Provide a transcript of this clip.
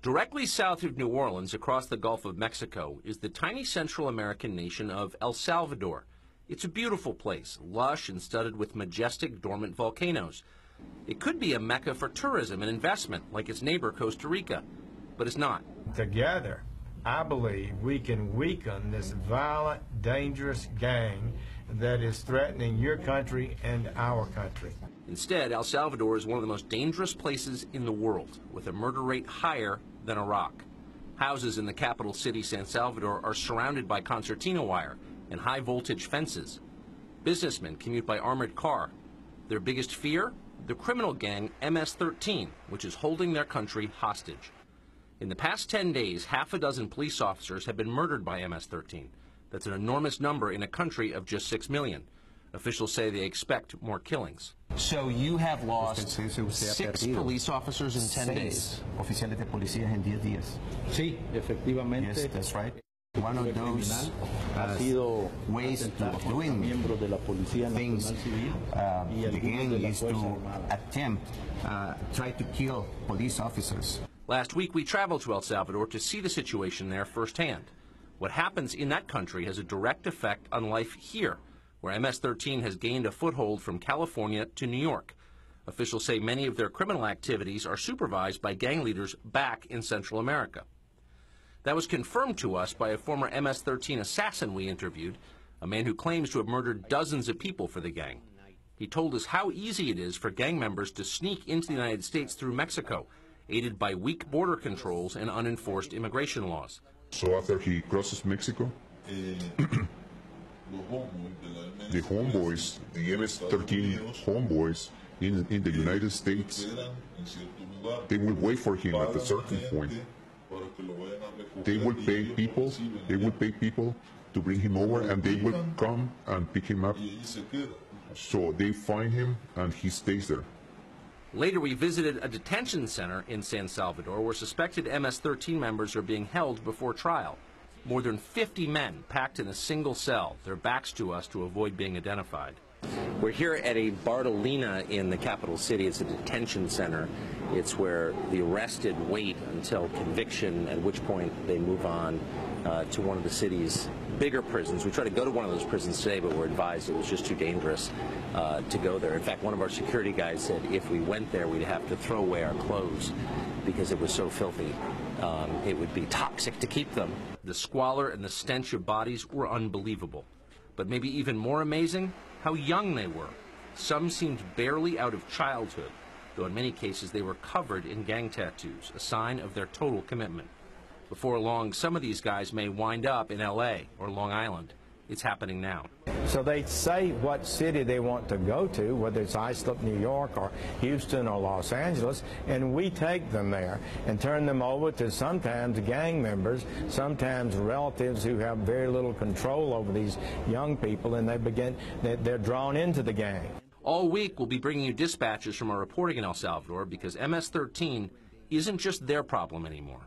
Directly south of New Orleans, across the Gulf of Mexico, is the tiny Central American nation of El Salvador. It's a beautiful place, lush and studded with majestic dormant volcanoes. It could be a mecca for tourism and investment, like its neighbor Costa Rica, but it's not. Together, I believe we can weaken this violent, dangerous gang that is threatening your country and our country. Instead, El Salvador is one of the most dangerous places in the world, with a murder rate higher than Iraq. Houses in the capital city, San Salvador, are surrounded by concertina wire and high-voltage fences. Businessmen commute by armored car. Their biggest fear? The criminal gang MS-13, which is holding their country hostage. In the past 10 days, half a dozen police officers have been murdered by MS-13. That's an enormous number in a country of just 6 million. Officials say they expect more killings. So you have lost 6 police officers in 10 days. Oficiales de policía en 10 días. Sí, efectivamente. Yes, that's right. One of those ways of doing things, the gang is to attempt, try to kill police officers. Last week, we traveled to El Salvador to see the situation there firsthand. What happens in that country has a direct effect on life here, where MS-13 has gained a foothold from California to New York. Officials say many of their criminal activities are supervised by gang leaders back in Central America. That was confirmed to us by a former MS-13 assassin we interviewed, a man who claims to have murdered dozens of people for the gang. He told us how easy it is for gang members to sneak into the United States through Mexico, aided by weak border controls and unenforced immigration laws. So after he crosses Mexico, the homeboys, the MS-13 homeboys in the United States, they will wait for him at a certain point. They will pay people to bring him over, and they will come and pick him up. So they find him and he stays there. Later, we visited a detention center in San Salvador where suspected MS-13 members are being held before trial. More than 50 men packed in a single cell, their backs to us to avoid being identified. We're here at a Bartolina in the capital city. It's a detention center. It's where the arrested wait until conviction, at which point they move on to one of the city's bigger prisons. We tried to go to one of those prisons today, but we're advised it was just too dangerous to go there. In fact, one of our security guys said if we went there, we'd have to throw away our clothes because it was so filthy. It would be toxic to keep them. The squalor and the stench of bodies were unbelievable. But maybe even more amazing, how young they were. Some seemed barely out of childhood, though in many cases they were covered in gang tattoos, a sign of their total commitment. Before long, some of these guys may wind up in LA or Long Island. It's happening now. So they say what city they want to go to, whether it's Islip, New York, or Houston, or Los Angeles, and we take them there and turn them over to sometimes gang members, sometimes relatives who have very little control over these young people, and they're drawn into the gang. All week, we'll be bringing you dispatches from our reporting in El Salvador because MS-13 isn't just their problem anymore.